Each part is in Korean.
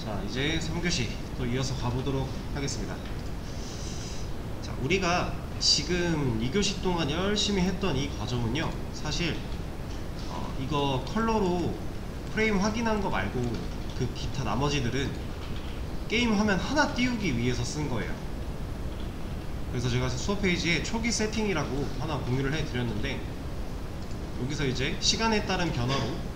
자, 이제 3교시 또 이어서 가보도록 하겠습니다. 자, 우리가 지금 2교시 동안 열심히 했던 이 과정은요, 사실 이거 컬러로 프레임 확인한 거 말고 그 기타 나머지들은 게임 화면 하나 띄우기 위해서 쓴 거예요. 그래서 제가 수업 페이지에 초기 세팅이라고 하나 공유를 해드렸는데, 여기서 이제 시간에 따른 변화로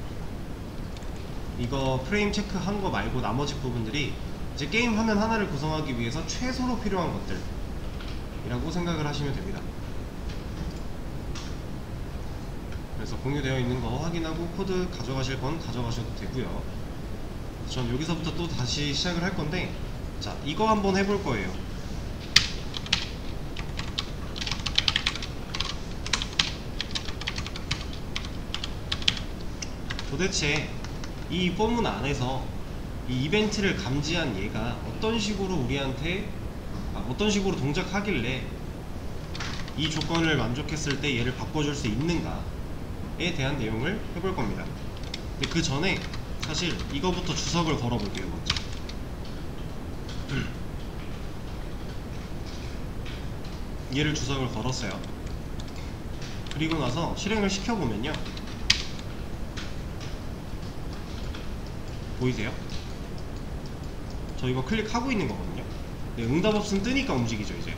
이거 프레임 체크한 거 말고 나머지 부분들이 이제 게임 화면 하나를 구성하기 위해서 최소로 필요한 것들 이라고 생각을 하시면 됩니다. 그래서 공유되어 있는 거 확인하고 코드 가져가실 건 가져가셔도 되고요. 전 여기서부터 또 다시 시작을 할 건데, 자, 이거 한번 해볼 거예요. 도대체 이 포문 안에서 이 이벤트를 감지한 얘가 어떤 식으로 우리한테 어떤 식으로 동작하길래 이 조건을 만족했을 때 얘를 바꿔줄 수 있는가에 대한 내용을 해볼 겁니다. 근데 그 전에 사실 이거부터 주석을 걸어볼게요. 먼저 얘를 주석을 걸었어요. 그리고 나서 실행을 시켜보면요, 보이세요? 저 이거 클릭하고 있는 거거든요. 네, 응답 없음 뜨니까 움직이죠. 이제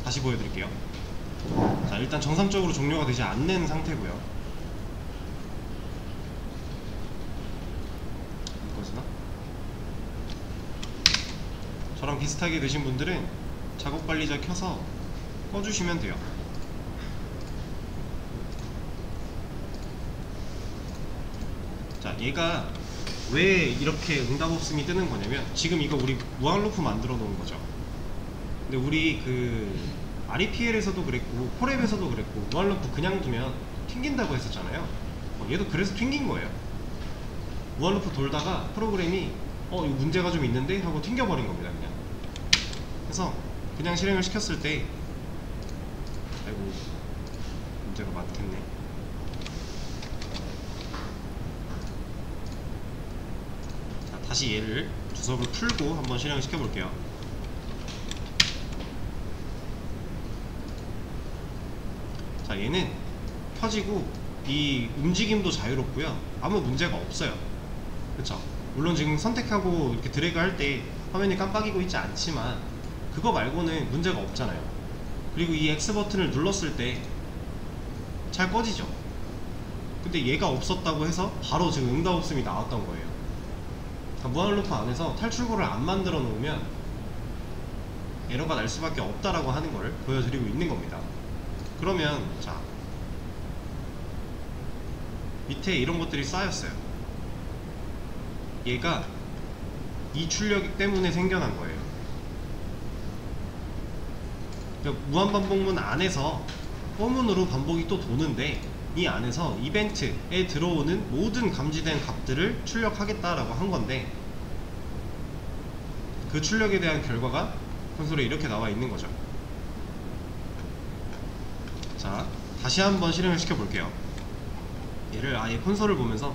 다시 보여드릴게요. 자, 일단 정상적으로 종료가 되지 않는 상태고요. 이거지나? 저랑 비슷하게 되신 분들은 작업 관리자 켜서 꺼주시면 돼요. 자, 얘가 왜 이렇게 응답 없음이 뜨는 거냐면, 지금 이거 우리 무한 루프 만들어 놓은 거죠. 근데 우리 그 REPL에서도 그랬고 콜앱에서도 그랬고 무한 루프 그냥 두면 튕긴다고 했었잖아요. 얘도 그래서 튕긴 거예요. 무한 루프 돌다가 프로그램이 이거 문제가 좀 있는데 하고 튕겨버린 겁니다. 그냥. 그래서 그냥 실행을 시켰을 때, 아이고 문제가 많겠네. 다시 얘를 주석을 풀고 한번 실행을 시켜볼게요. 자, 얘는 켜지고 이 움직임도 자유롭고요, 아무 문제가 없어요. 그쵸? 물론 지금 선택하고 이렇게 드래그 할 때 화면이 깜빡이고 있지 않지만 그거 말고는 문제가 없잖아요. 그리고 이 X 버튼을 눌렀을 때 잘 꺼지죠. 근데 얘가 없었다고 해서 바로 지금 응답 없음이 나왔던 거예요. 무한 루프 안에서 탈출구를 안 만들어 놓으면 에러가 날 수밖에 없다라고 하는 걸 보여드리고 있는 겁니다. 그러면 자, 밑에 이런 것들이 쌓였어요. 얘가 이 출력 때문에 생겨난 거예요. 그러니까 무한반복문 안에서 포문으로 반복이 또 도는데, 이 안에서 이벤트에 들어오는 모든 감지된 값들을 출력하겠다라고 한 건데, 그 출력에 대한 결과가 콘솔에 이렇게 나와 있는 거죠. 자, 다시 한번 실행을 시켜 볼게요. 얘를 아예 콘솔을 보면서,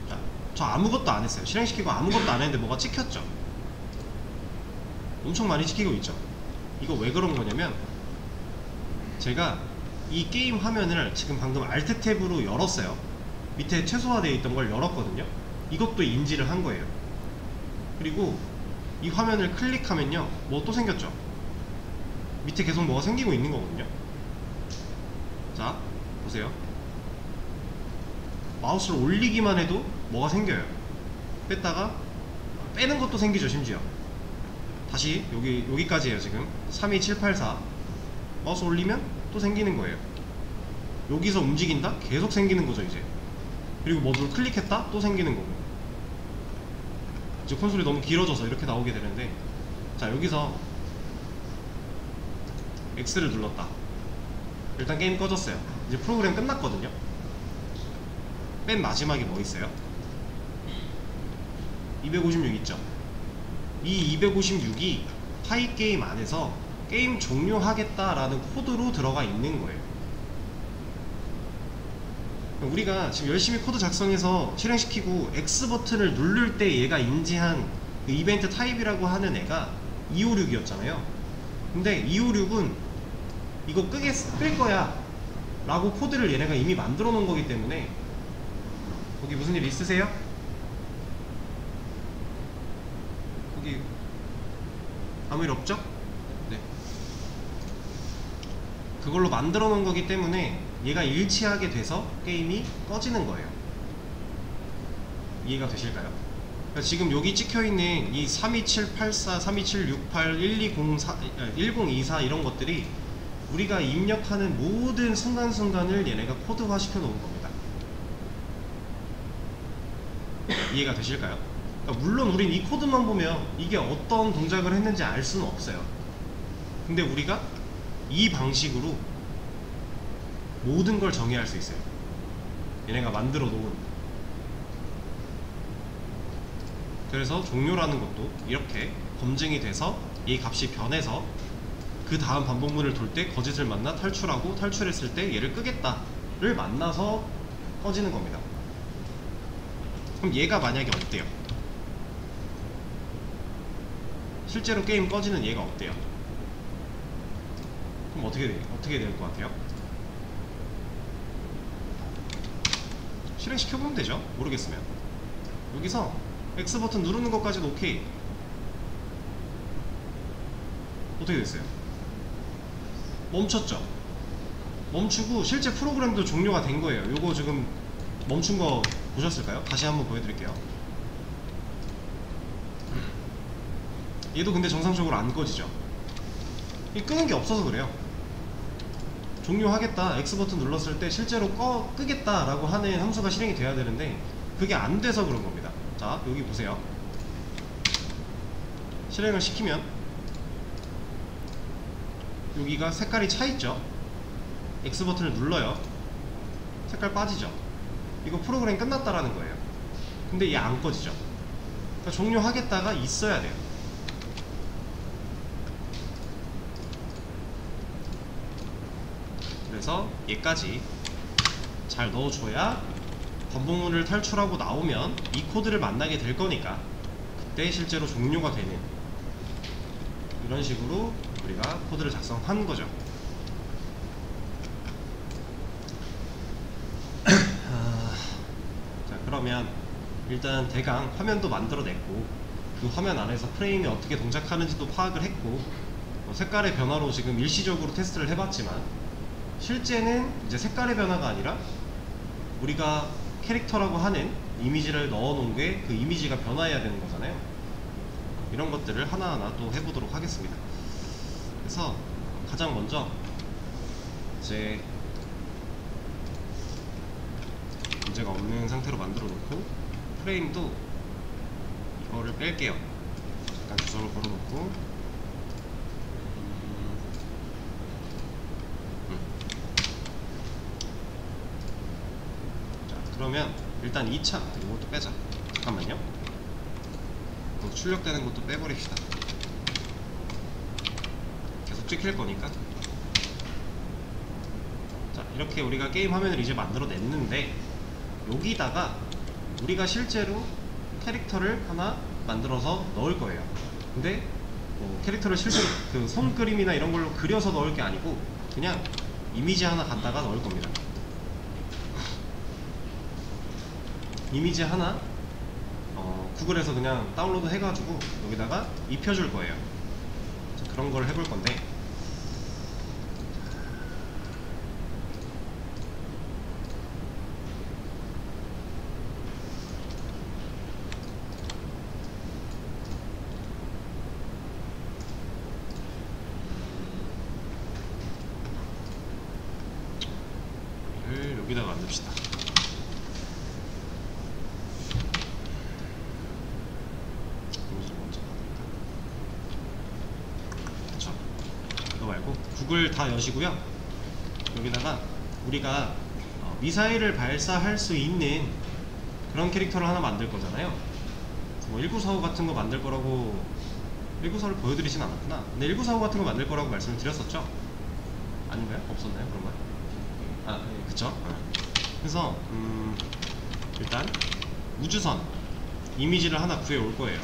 자, 저 아무것도 안 했어요. 실행시키고 아무것도 안 했는데 뭐가 찍혔죠. 엄청 많이 찍히고 있죠. 이거 왜 그런 거냐면, 제가 이 게임 화면을 지금 방금 Alt 탭으로 열었어요. 밑에 최소화되어 있던 걸 열었거든요. 이것도 인지를 한 거예요. 그리고 이 화면을 클릭하면요, 뭐 또 생겼죠. 밑에 계속 뭐가 생기고 있는 거거든요. 자, 보세요. 마우스를 올리기만 해도 뭐가 생겨요. 뺐다가 빼는 것도 생기죠. 심지어 다시 여기까지예요. 지금 32784 마우스 올리면 또 생기는 거예요. 여기서 움직인다? 계속 생기는 거죠. 이제 그리고 뭐를 클릭했다? 또 생기는 거고. 이제 콘솔이 너무 길어져서 이렇게 나오게 되는데, 자, 여기서 X를 눌렀다. 일단 게임 꺼졌어요. 이제 프로그램 끝났거든요. 맨 마지막에 뭐 있어요? 256 있죠. 이 256이 파이 게임 안에서 게임 종료하겠다라는 코드로 들어가 있는 거예요. 우리가 지금 열심히 코드 작성해서 실행시키고 X 버튼을 누를 때 얘가 인지한 그 이벤트 타입이라고 하는 애가 256이었잖아요. 근데 256은 이거 끌 거야 라고 코드를 얘네가 이미 만들어 놓은 거기 때문에. 거기 무슨 일 있으세요? 거기 아무 일 없죠? 네. 그걸로 만들어 놓은 거기 때문에 얘가 일치하게 돼서 게임이 꺼지는 거예요. 이해가 되실까요? 그러니까 지금 여기 찍혀있는 이 32784, 32768, 1204, 1024 이런 것들이 우리가 입력하는 모든 순간순간을 얘네가 코드화 시켜 놓은 겁니다. 이해가 되실까요? 그러니까 물론 우린 이 코드만 보면 이게 어떤 동작을 했는지 알 수는 없어요. 근데 우리가 이 방식으로 모든 걸 정의할 수 있어요. 얘네가 만들어 놓은. 그래서 종료라는 것도 이렇게 검증이 돼서 이 값이 변해서 그 다음 반복문을 돌 때 거짓을 만나 탈출하고, 탈출했을 때 얘를 끄겠다를 만나서 꺼지는 겁니다. 그럼 얘가 만약에 어때요? 실제로 게임 꺼지는 얘가 어때요? 그럼 어떻게 될 것 같아요? 실행시켜보면 되죠. 모르겠으면 여기서 X 버튼 누르는 것까지도 오케이. 어떻게 됐어요? 멈췄죠? 멈추고 실제 프로그램도 종료가 된 거예요. 요거 지금 멈춘 거 보셨을까요? 다시 한번 보여드릴게요. 얘도 근데 정상적으로 안 꺼지죠? 이 끄는 게 없어서 그래요. 종료하겠다, X 버튼 눌렀을 때 실제로 끄겠다 라고 하는 함수가 실행이 돼야 되는데 그게 안 돼서 그런 겁니다. 자, 여기 보세요. 실행을 시키면 여기가 색깔이 차있죠? X 버튼을 눌러요. 색깔 빠지죠? 이거 프로그램 끝났다라는 거예요. 근데 얘 안 꺼지죠? 그러니까 종료하겠다가 있어야 돼요. 그래서 얘까지 잘 넣어줘야 반복문을 탈출하고 나오면 이 코드를 만나게 될 거니까 그때 실제로 종료가 되는, 이런 식으로 우리가 코드를 작성한 거죠. 자, 그러면 일단 대강 화면도 만들어냈고 그 화면 안에서 프레임이 어떻게 동작하는지도 파악을 했고 색깔의 변화로 지금 일시적으로 테스트를 해봤지만 실제는 이제 색깔의 변화가 아니라 우리가 캐릭터라고 하는 이미지를 넣어놓은 게 그 이미지가 변화해야 되는 거잖아요. 이런 것들을 하나하나 또 해보도록 하겠습니다. 그래서 가장 먼저 이제 문제가 없는 상태로 만들어 놓고 프레임도 이거를 뺄게요. 잠깐 주소를 걸어 놓고 자, 그러면 일단 2차 이것도 빼자. 잠깐만요. 출력되는 것도 빼버립시다. 계속 찍힐 거니까. 자, 이렇게 우리가 게임 화면을 이제 만들어 냈는데 여기다가 우리가 실제로 캐릭터를 하나 만들어서 넣을 거예요. 근데 뭐 캐릭터를 실제로 그 손그림이나 이런 걸로 그려서 넣을 게 아니고 그냥 이미지 하나 갖다가 넣을 겁니다. 이미지 하나 구글에서 그냥 다운로드 해가지고 여기다가 입혀줄 거예요. 그런 걸 해볼 건데 여기다가 만듭시다. 그쵸? 이거 말고 구글 다 여시고요. 여기다가 우리가 미사일을 발사할 수 있는 그런 캐릭터를 하나 만들 거잖아요. 뭐 1945 같은 거 만들 거라고 1945를 보여드리진 않았구나. 근데 1945 같은 거 만들 거라고 말씀을 드렸었죠? 아닌가요? 없었나요? 그런 거? 아, 네, 그쵸? 그래서 일단 우주선 이미지를 하나 구해올 거예요.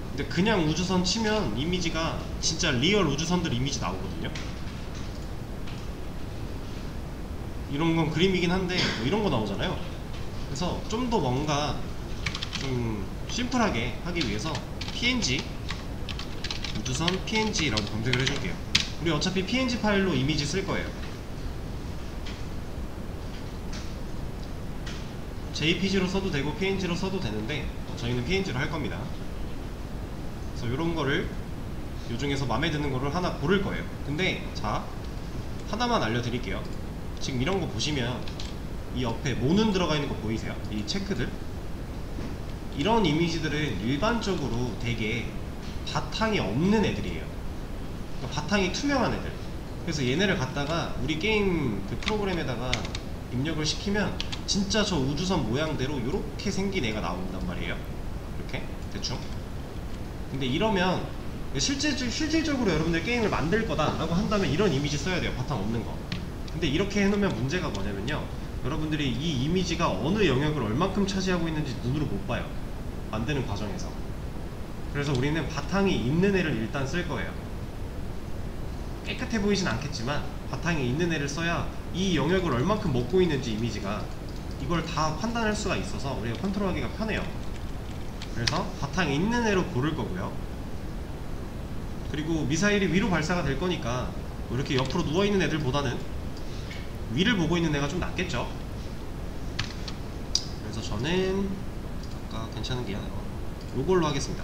근데 그냥 우주선 치면 이미지가 진짜 리얼 우주선들 이미지 나오거든요. 이런 건 그림이긴 한데 뭐 이런 거 나오잖아요. 그래서 좀 더 뭔가 좀 심플하게 하기 위해서 PNG 우주선 PNG라고 검색을 해줄게요. 우리 어차피 PNG 파일로 이미지 쓸 거예요. JPG로 써도 되고 PNG로 써도 되는데 저희는 PNG로 할 겁니다. 그래서 이런 거를 요 중에서 마음에 드는 거를 하나 고를 거예요. 근데 자, 하나만 알려드릴게요. 지금 이런 거 보시면 이 옆에 모는 들어가 있는 거 보이세요? 이 체크들, 이런 이미지들은 일반적으로 되게 바탕이 없는 애들이에요. 그러니까 바탕이 투명한 애들. 그래서 얘네를 갖다가 우리 게임 그 프로그램에다가 입력을 시키면 진짜 저 우주선 모양대로 이렇게 생긴 애가 나온단 말이에요. 이렇게 대충. 근데 이러면 실질적으로 여러분들 게임을 만들 거다 라고 한다면 이런 이미지 써야 돼요. 바탕 없는 거. 근데 이렇게 해놓으면 문제가 뭐냐면요, 여러분들이 이 이미지가 어느 영역을 얼만큼 차지하고 있는지 눈으로 못 봐요, 만드는 과정에서. 그래서 우리는 바탕이 있는 애를 일단 쓸 거예요. 깨끗해 보이진 않겠지만 바탕이 있는 애를 써야 이 영역을 얼만큼 먹고 있는지 이미지가 이걸 다 판단할 수가 있어서 우리가 컨트롤하기가 편해요. 그래서 바탕이 있는 애로 고를 거고요. 그리고 미사일이 위로 발사가 될 거니까 뭐 이렇게 옆으로 누워있는 애들보다는 위를 보고 있는 애가 좀 낫겠죠. 그래서 저는 아까 괜찮은 게 요걸로 하겠습니다.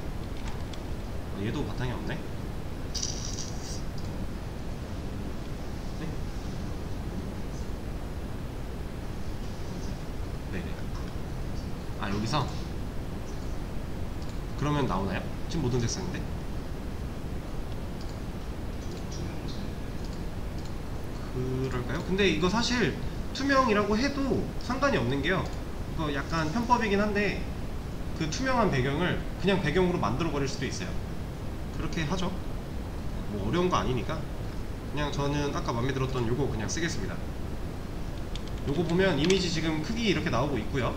얘도 바탕이 없네. 네? 네네. 아, 여기서 그러면 나오나요? 지금 모든 색상인데? 그럴까요? 근데 이거 사실 투명이라고 해도 상관이 없는 게요, 이거 약간 편법이긴 한데 그 투명한 배경을 그냥 배경으로 만들어 버릴 수도 있어요. 그렇게 하죠. 뭐 어려운 거 아니니까. 그냥 저는 아까 마음에 들었던 요거 그냥 쓰겠습니다. 요거 보면 이미지 지금 크기 이렇게 나오고 있고요.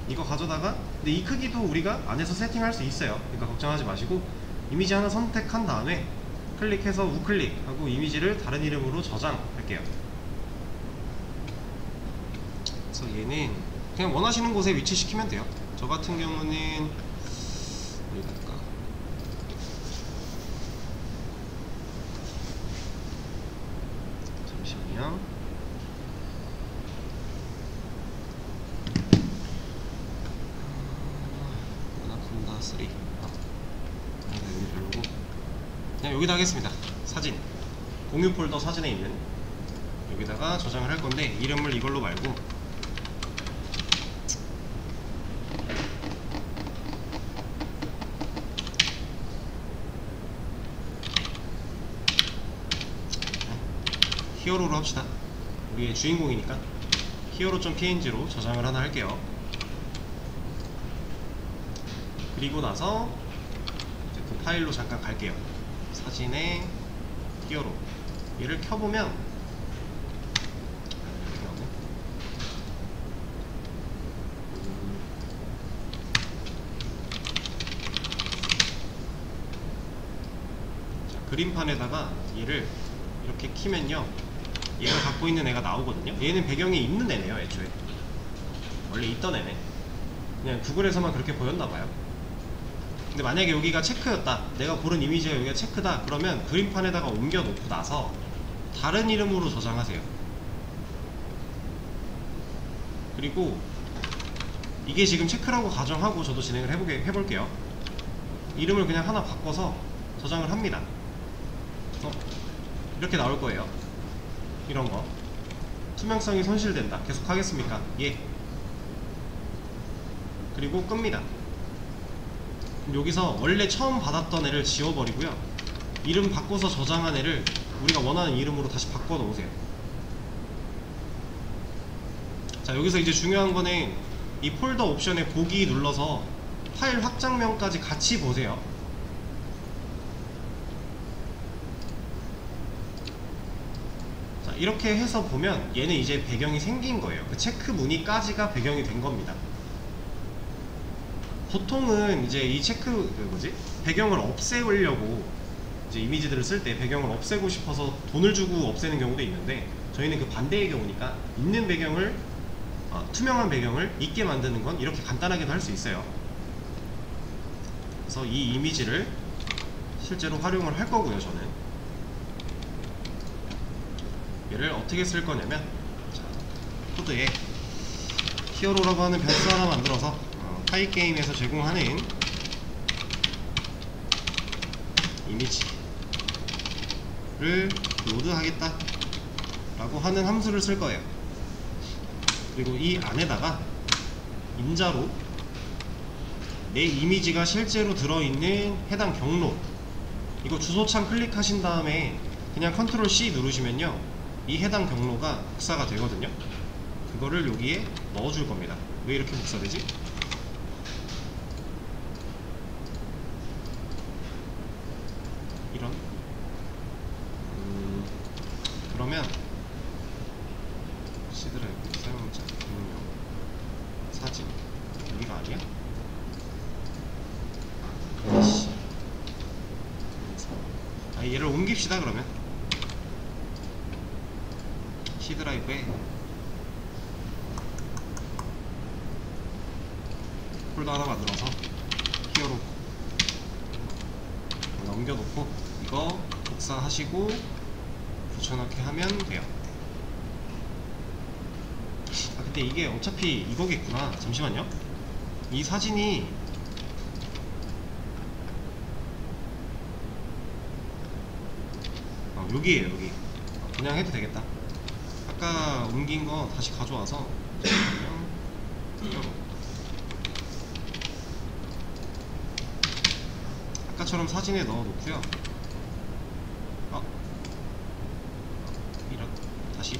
이거 가져다가, 근데 이 크기도 우리가 안에서 세팅할 수 있어요. 그러니까 걱정하지 마시고 이미지 하나 선택한 다음에 클릭해서 우클릭하고 이미지를 다른 이름으로 저장할게요. 그래서 얘는 그냥 원하시는 곳에 위치시키면 돼요. 저 같은 경우는 어디 갈까? 잠시만요. 아나콘다 3. 여기 별로고 그냥 여기다 하겠습니다. 사진, 공유 폴더 사진에 있는 여기다가 저장을 할 건데 이름을 이걸로 말고 히어로로 합시다. 우리의 주인공이니까 히어로.png로 저장을 하나 할게요. 그리고 나서 이제 그 파일로 잠깐 갈게요. 사진의 히어로, 얘를 켜보면 이렇게 나오네. 자, 그림판에다가 얘를 이렇게 키면요, 얘가 갖고 있는 애가 나오거든요. 얘는 배경이 있는 애네요. 애초에 원래 있던 애네. 그냥 구글에서만 그렇게 보였나봐요. 근데 만약에 여기가 체크였다, 내가 고른 이미지가 여기가 체크다, 그러면 그림판에다가 옮겨 놓고 나서 다른 이름으로 저장하세요. 그리고 이게 지금 체크라고 가정하고 저도 진행을 해볼게요. 이름을 그냥 하나 바꿔서 저장을 합니다. 이렇게 나올 거예요. 이런 거 투명성이 손실된다, 계속 하겠습니까? 예. 그리고 끕니다. 그럼 여기서 원래 처음 받았던 애를 지워버리고요, 이름 바꿔서 저장한 애를 우리가 원하는 이름으로 다시 바꿔 놓으세요. 자, 여기서 이제 중요한 거는 이 폴더 옵션에 보기 눌러서 파일 확장명까지 같이 보세요. 이렇게 해서 보면 얘는 이제 배경이 생긴 거예요. 그 체크 무늬까지가 배경이 된 겁니다. 보통은 이제 이 배경을 없애려고 이제 이미지들을 쓸 때 배경을 없애고 싶어서 돈을 주고 없애는 경우도 있는데, 저희는 그 반대의 경우니까 있는 배경을 투명한 배경을 있게 만드는 건 이렇게 간단하게도 할 수 있어요. 그래서 이 이미지를 실제로 활용을 할 거고요. 저는 얘를 어떻게 쓸 거냐면, 자, 코드에 히어로라고 하는 변수 하나 만들어서 파이게임에서 제공하는 이미지를 로드하겠다 라고 하는 함수를 쓸 거예요. 그리고 이 안에다가 임자로 내 이미지가 실제로 들어있는 해당 경로, 이거 주소창 클릭하신 다음에 그냥 컨트롤 C 누르시면요, 이 해당 경로가 복사가 되거든요. 그거를 여기에 넣어줄 겁니다. 왜 이렇게 복사되지? 이런 그러면 C드라이브 사용자 공룡 사진 여기가 아니야? 얘를 옮깁시다. 그러면 C드라이브에 폴더 하나 만들어서 히어로 넘겨놓고 이거 복사하시고 붙여넣기 하면 돼요. 근데 이게 어차피 이거겠구나. 잠시만요. 이 사진이 여기에요. 여기 그냥 해도 되겠다. 아까 옮긴 거 다시 가져와서 아까처럼 사진에 넣어 놓고요. 이런 다시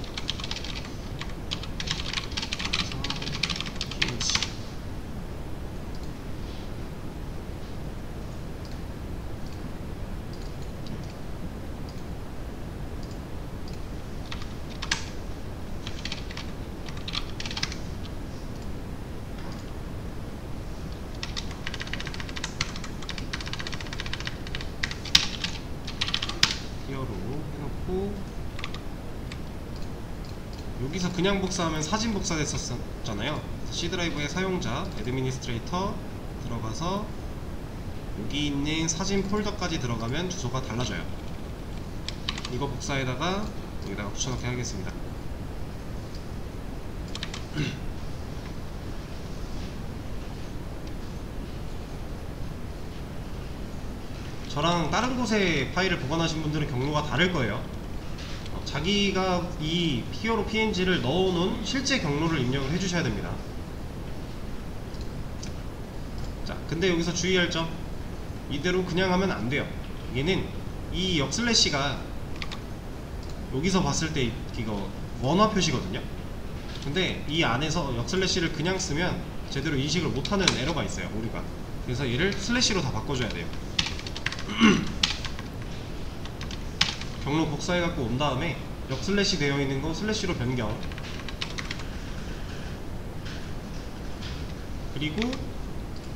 히어로 해놓고, 여기서 그냥 복사하면 사진 복사됐었잖아요. C드라이브의 사용자 애드미니스트레이터 들어가서 여기 있는 사진 폴더까지 들어가면 주소가 달라져요. 이거 복사에다가 여기다가 붙여넣기 하겠습니다. 저랑 다른 곳에 파일을 보관하신 분들은 경로가 다를 거예요. 자기가 이 히어로 PNG를 넣어놓은 실제 경로를 입력을 해주셔야 됩니다. 자, 근데 여기서 주의할 점, 이대로 그냥 하면 안 돼요. 얘는 이 역슬래시가 여기서 봤을 때 이거 원화 표시거든요. 근데 이 안에서 역슬래시를 그냥 쓰면 제대로 인식을 못하는 에러가 있어요, 오류가. 그래서 얘를 슬래시로 다 바꿔줘야 돼요. 경로 복사해 갖고 온 다음에 역슬래시 되어 있는 거 슬래시로 변경, 그리고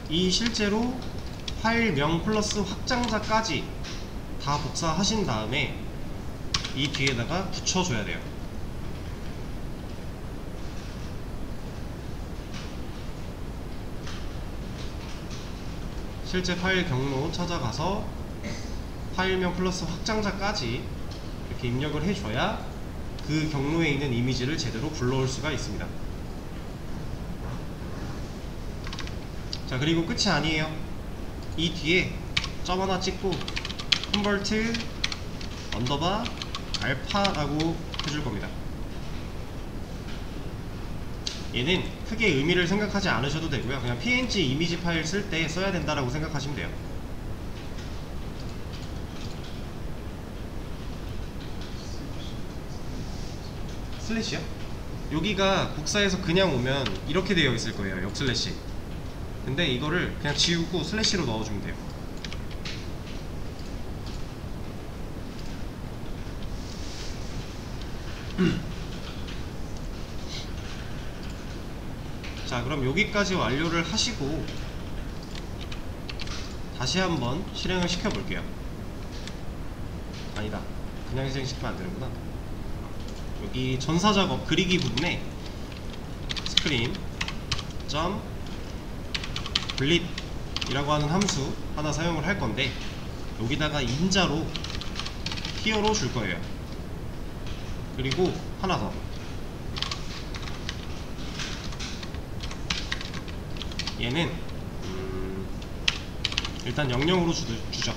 이 실제로 파일명 플러스 확장자까지 다 복사하신 다음에 이 뒤에다가 붙여줘야 돼요. 실제 파일 경로 찾아가서 파일명 플러스 확장자까지 이렇게 입력을 해줘야 그 경로에 있는 이미지를 제대로 불러올 수가 있습니다. 자, 그리고 끝이 아니에요. 이 뒤에 점 하나 찍고 컨버트 언더바 알파라고 해줄 겁니다. 얘는 크게 의미를 생각하지 않으셔도 되고요. 그냥 PNG 이미지 파일 쓸 때 써야 된다라고 생각하시면 돼요. 슬래시요? 여기가 복사해서 그냥 오면 이렇게 되어 있을 거예요, 역슬래시. 근데 이거를 그냥 지우고 슬래시로 넣어주면 돼요. 자, 그럼 여기까지 완료를 하시고 다시 한번 실행을 시켜 볼게요. 아니다, 그냥 실행시키면 안되는구나. 여기 전사작업 그리기 부분에 스크린 점 블릿 이라고 하는 함수 하나 사용을 할 건데, 여기다가 인자로 히어로 줄 거예요. 그리고 하나 더, 얘는 일단 00으로 주죠.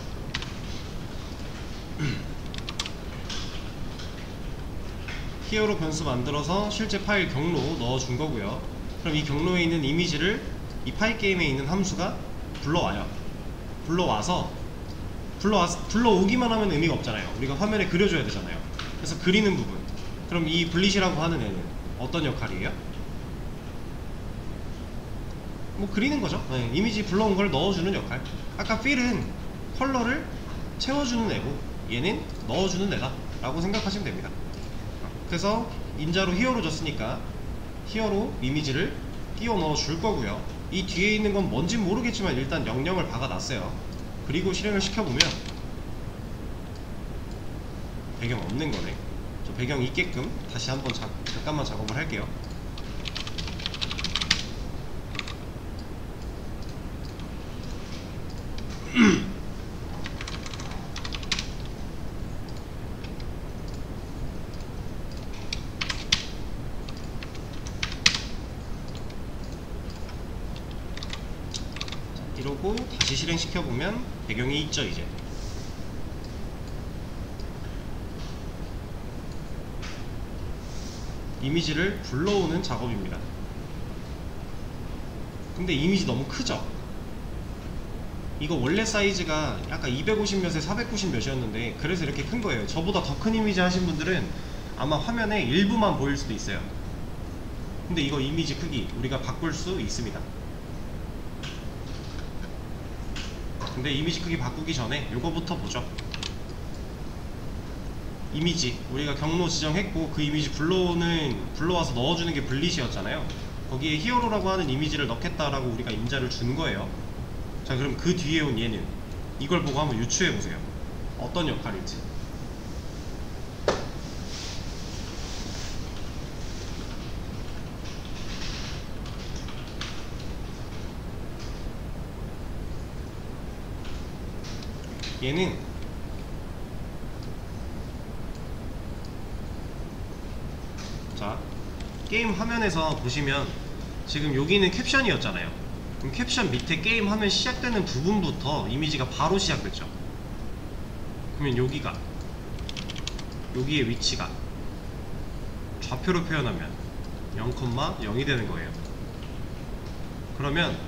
히어로 변수 만들어서 실제 파일 경로 넣어준 거고요. 그럼 이 경로에 있는 이미지를 이 파일 게임에 있는 함수가 불러와요. 불러오기만 하면 의미가 없잖아요. 우리가 화면에 그려줘야 되잖아요. 그래서 그리는 부분, 그럼 이 블릿이라고 하는 애는 어떤 역할이에요? 뭐 그리는 거죠. 네, 이미지 불러온 걸 넣어주는 역할. 아까 필은 컬러를 채워주는 애고, 얘는 넣어주는 애다 라고 생각하시면 됩니다. 그래서 인자로 히어로 줬으니까 히어로 이미지를 끼워 넣어 줄 거고요. 이 뒤에 있는 건 뭔진 모르겠지만 일단 00을 박아놨어요. 그리고 실행을 시켜보면 배경 없는 거네. 저 배경 있게끔 다시 한번 잠깐만 작업을 할게요. 이러고 다시 실행시켜보면 배경이 있죠. 이제 이미지를 불러오는 작업입니다. 근데 이미지 너무 크죠? 이거 원래 사이즈가 약간 250 몇에 490 몇이었는데 그래서 이렇게 큰 거예요. 저보다 더 큰 이미지 하신 분들은 아마 화면에 일부만 보일 수도 있어요. 근데 이거 이미지 크기 우리가 바꿀 수 있습니다. 근데 이미지 크기 바꾸기 전에 요거부터 보죠. 이미지 우리가 경로 지정했고, 그 이미지 불러와서 넣어주는 게 블릿이었잖아요. 거기에 히어로라고 하는 이미지를 넣겠다라고 우리가 인자를 준 거예요. 자, 그럼 그 뒤에 온 얘는 이걸 보고 한번 유추해 보세요. 어떤 역할일지. 얘는 자, 게임 화면에서 보시면 지금 여기는 캡션이었잖아요. 그럼 캡션 밑에 게임 화면 시작되는 부분부터 이미지가 바로 시작됐죠. 그러면 여기의 위치가 좌표로 표현하면 0,0이 되는 거예요. 그러면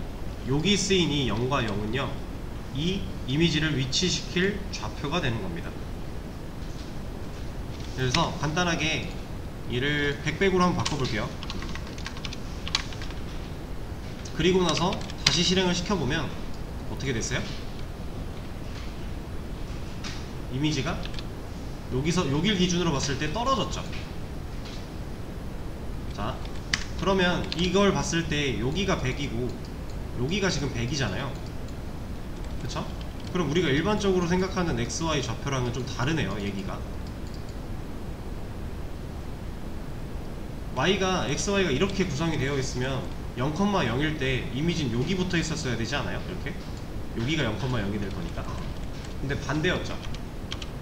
여기 쓰인 이 0과 0은요 이 이미지를 위치시킬 좌표가 되는 겁니다. 그래서 간단하게 얘를 100으로 한번 바꿔볼게요. 그리고 나서 다시 실행을 시켜보면 어떻게 됐어요? 이미지가 여길 기준으로 봤을 때 떨어졌죠. 자, 그러면 이걸 봤을 때 여기가 100이고 여기가 지금 100이잖아요. 그쵸? 그럼 우리가 일반적으로 생각하는 XY 좌표랑은 좀 다르네요. 얘기가 XY가 이렇게 구성이 되어 있으면 0,0일 때 이미지는 여기 붙어 있었어야 되지 않아요? 이렇게? 여기가 0,0이 될 거니까. 근데 반대였죠.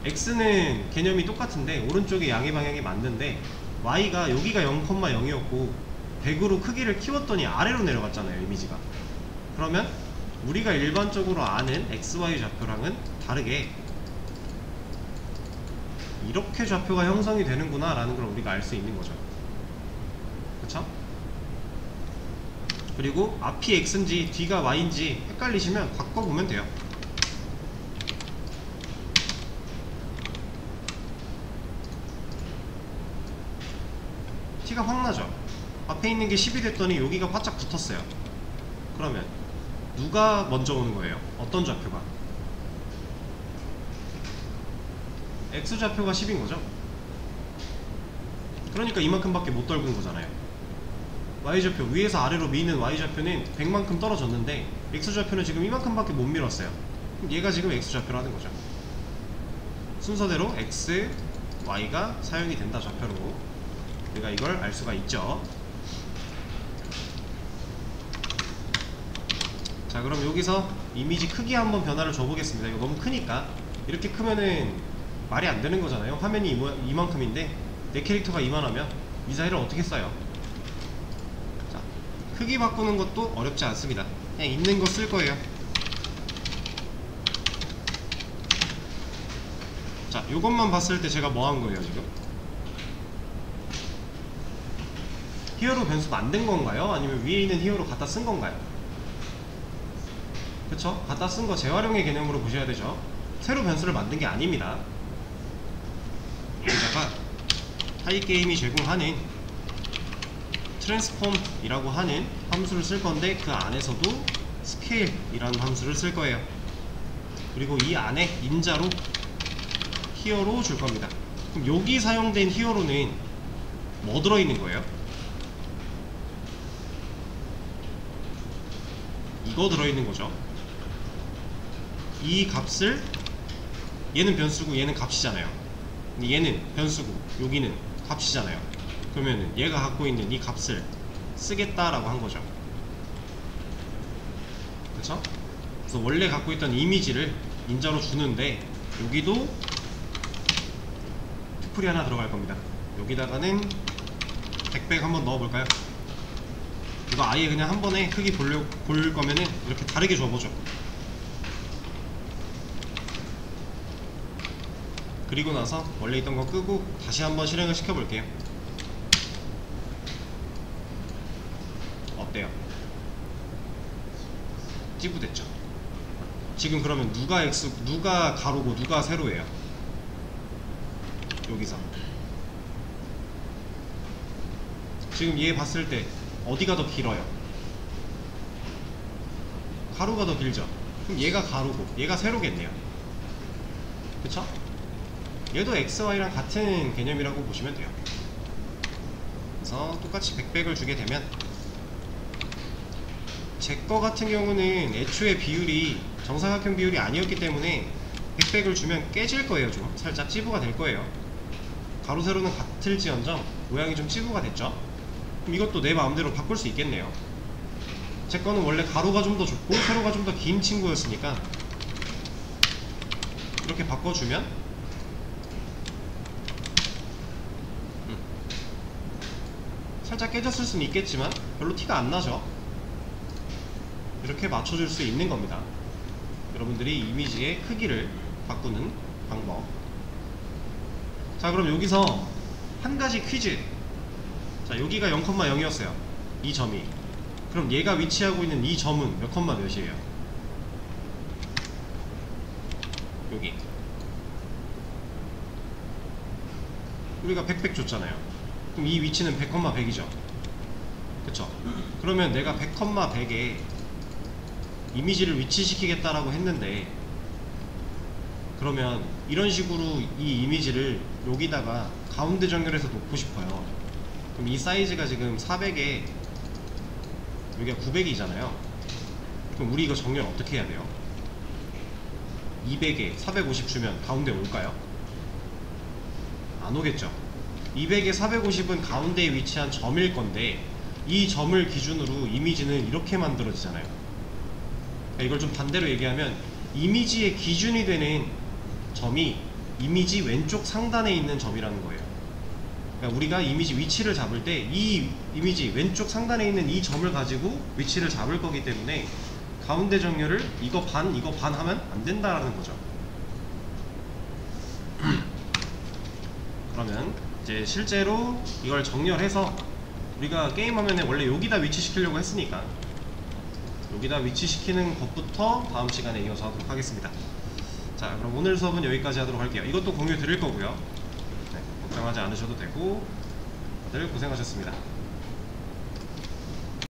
X는 개념이 똑같은데 오른쪽에 양의 방향이 맞는데 Y가 여기가 0,0이었고 100으로 크기를 키웠더니 아래로 내려갔잖아요. 이미지가. 그러면 우리가 일반적으로 아는 XY 좌표랑은 다르게 이렇게 좌표가 형성이 되는구나 라는 걸 우리가 알 수 있는 거죠. 그쵸? 그리고 앞이 X인지 뒤가 Y인지 헷갈리시면 바꿔보면 돼요. 티가 확 나죠? 앞에 있는 게 10이 됐더니 여기가 바짝 붙었어요. 그러면 누가 먼저 오는 거예요? 어떤 좌표가? X좌표가 10인 거죠? 그러니까 이만큼밖에 못 떨군 거잖아요. Y좌표 위에서 아래로 미는 Y좌표는 100만큼 떨어졌는데 X좌표는 지금 이만큼밖에 못 밀었어요. 그럼 얘가 지금 X좌표라는 거죠. 순서대로 X, Y가 사용이 된다 좌표로. 우리가 이걸 알 수가 있죠. 자, 그럼 여기서 이미지 크기 한번 변화를 줘보겠습니다. 이거 너무 크니까. 이렇게 크면은 말이 안 되는 거잖아요. 화면이 이만큼인데 내 캐릭터가 이만하면 미사일을 어떻게 쏴요? 자, 크기 바꾸는 것도 어렵지 않습니다. 그냥 있는 거 쓸 거예요. 자, 요것만 봤을 때 제가 뭐 한 거예요, 지금? 히어로 변수 만든 건가요? 아니면 위에 있는 히어로 갖다 쓴 건가요? 그쵸? 갖다 쓴 거 재활용의 개념으로 보셔야 되죠. 새로 변수를 만든 게 아닙니다. 여기다가 하이게임이 제공하는 트랜스폼이라고 하는 함수를 쓸 건데 그 안에서도 스케일이라는 함수를 쓸 거예요. 그리고 이 안에 인자로 히어로 줄 겁니다. 그럼 여기 사용된 히어로는 뭐 들어있는 거예요? 이거 들어있는 거죠. 이 값을, 얘는 변수고 얘는 값이잖아요. 얘는 변수고 여기는 값이잖아요. 그러면 얘가 갖고 있는 이 값을 쓰겠다라고 한 거죠. 그쵸? 그래서 원래 갖고 있던 이미지를 인자로 주는데 여기도 투풀이 하나 들어갈 겁니다. 여기다가는 백백 한번 넣어볼까요? 이거 아예 그냥 한 번에 크기 볼 거면은 이렇게 다르게 줘보죠. 그리고 나서 원래 있던 거 끄고 다시 한번 실행을 시켜볼게요. 어때요? 찌부됐죠? 지금 그러면 누가 가로고 누가 세로예요? 여기서 지금 얘 봤을 때 어디가 더 길어요? 가로가 더 길죠? 그럼 얘가 가로고 얘가 세로겠네요. 그쵸? 얘도 XY랑 같은 개념이라고 보시면 돼요. 그래서 똑같이 백백을 주게 되면 제 거 같은 경우는 애초에 비율이 정사각형 비율이 아니었기 때문에 백백을 주면 깨질 거예요. 좀 살짝 찌부가 될 거예요. 가로 세로는 같을지언정 모양이 좀 찌부가 됐죠. 그럼 이것도 내 마음대로 바꿀 수 있겠네요. 제 거는 원래 가로가 좀 더 좁고 세로가 좀 더 긴 친구였으니까 이렇게 바꿔주면 살짝 깨졌을 수는 있겠지만 별로 티가 안 나죠. 이렇게 맞춰줄 수 있는 겁니다. 여러분들이 이미지의 크기를 바꾸는 방법. 자, 그럼 여기서 한 가지 퀴즈. 자, 여기가 0,0이었어요. 이 점이. 그럼 얘가 위치하고 있는 이 점은 몇 컴마 몇이에요? 여기. 우리가 100 줬잖아요. 그럼 이 위치는 100, 100이죠. 그쵸? 그러면 내가 100, 100에 이미지를 위치시키겠다라고 했는데 그러면 이런 식으로 이 이미지를 여기다가 가운데 정렬해서 놓고 싶어요. 그럼 이 사이즈가 지금 400에 여기가 900이잖아요. 그럼 우리 이거 정렬 어떻게 해야 돼요? 200에 450 주면 가운데 올까요? 안 오겠죠. 200에 450은 가운데에 위치한 점일 건데 이 점을 기준으로 이미지는 이렇게 만들어지잖아요. 이걸 좀 반대로 얘기하면 이미지의 기준이 되는 점이 이미지 왼쪽 상단에 있는 점이라는 거예요. 그러니까 우리가 이미지 위치를 잡을 때 이 이미지 왼쪽 상단에 있는 이 점을 가지고 위치를 잡을 거기 때문에 가운데 정렬을 이거 반 하면 안 된다라는 거죠. 그러면 이제 실제로 이걸 정렬해서 우리가 게임 화면에 원래 여기다 위치시키려고 했으니까 여기다 위치시키는 것부터 다음 시간에 이어서 하도록 하겠습니다. 자, 그럼 오늘 수업은 여기까지 하도록 할게요. 이것도 공유 드릴 거고요. 네, 걱정하지 않으셔도 되고 다들 고생하셨습니다.